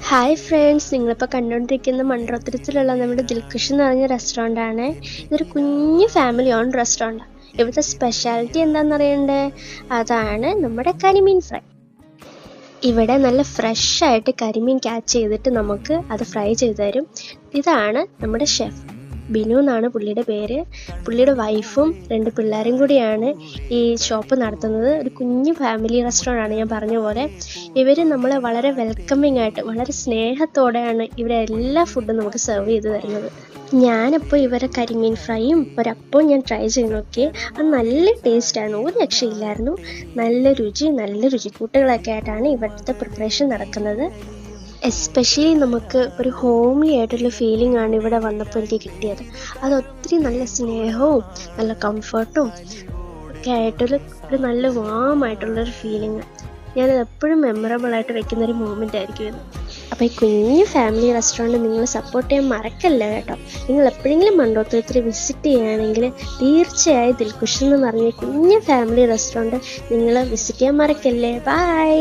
Hi friends, നിങ്ങളിപ്പോൾ കണ്ടുകൊണ്ടിരിക്കുന്ന മൺറോത്തുരുത്തിലുള്ള നമ്മുടെ ദിൽഖുഷ് എന്ന് പറഞ്ഞ റെസ്റ്റോറൻ്റാണ്. ഇതൊരു കുഞ്ഞു ഫാമിലി ഓൺ റെസ്റ്റോറൻറ്റാണ്. ഇവിടുത്തെ സ്പെഷ്യാലിറ്റി എന്താണെന്നറിയണ്ടേ? അതാണ് നമ്മുടെ കരിമീൻ ഫ്രൈ. ഇവിടെ നല്ല ഫ്രഷ് ആയിട്ട് കരിമീൻ ക്യാച്ച് ചെയ്തിട്ട് നമുക്ക് അത് ഫ്രൈ ചെയ്ത് തരും. ഇതാണ് നമ്മുടെ ഷെഫ്. ബിനു എന്നാണ് പുള്ളിയുടെ പേര്. പുള്ളിയുടെ വൈഫും 2 പിള്ളേരും കൂടിയാണ് ഈ ഷോപ്പ് നടത്തുന്നത്. ഒരു കുഞ്ഞു ഫാമിലി റെസ്റ്റോറൻ്റ് ആണ്. ഞാൻ പറഞ്ഞ പോലെ ഇവർ നമ്മളെ വളരെ വെൽക്കമിങ് ആയിട്ട് വളരെ സ്നേഹത്തോടെയാണ് ഇവരെ എല്ലാ ഫുഡും നമുക്ക് സെർവ് ചെയ്ത് തരുന്നത്. ഞാനപ്പോൾ ഇവരെ കരിമീൻ ഫ്രൈയും ഒരപ്പവും ഞാൻ ട്രൈ ചെയ്ത് നോക്കി. അത് നല്ല ടേസ്റ്റായിരുന്നു, ഒരു രക്ഷയില്ലായിരുന്നു. നല്ല രുചിക്കൂട്ടുകളൊക്കെ ആയിട്ടാണ് ഇവിടുത്തെ പ്രിപ്പറേഷൻ നടക്കുന്നത്. എസ്പെഷ്യലി നമുക്ക് ഒരു ഹോംലി ആയിട്ടുള്ള ഫീലിംഗ് ആണ് ഇവിടെ വന്നപ്പോൾ എനിക്ക് കിട്ടിയത്. അത് ഒത്തിരി നല്ല സ്നേഹവും നല്ല കംഫർട്ടും ഒക്കെ ആയിട്ടുള്ള ഒരു നല്ല വാമായിട്ടുള്ളൊരു ഫീലിംഗ്. ഞാനത് എപ്പോഴും മെമ്മറബിൾ ആയിട്ട് വെക്കുന്നൊരു മൂമെൻ്റ് ആയിരിക്കും ഇത്. അപ്പോൾ ഈ കുഞ്ഞു ഫാമിലി റെസ്റ്റോറൻറ്റ് നിങ്ങൾ സപ്പോർട്ട് ചെയ്യാൻ മറക്കല്ല കേട്ടോ. നിങ്ങൾ എപ്പോഴെങ്കിലും മൺറോത്തുരുത്തിൽ വിസിറ്റ് ചെയ്യുകയാണെങ്കിൽ തീർച്ചയായും ദിൽഖുഷ് എന്ന് പറഞ്ഞ കുഞ്ഞു ഫാമിലി റെസ്റ്റോറൻറ്റ് നിങ്ങൾ വിസിറ്റ് ചെയ്യാൻ മറക്കല്ലേ. ബൈ.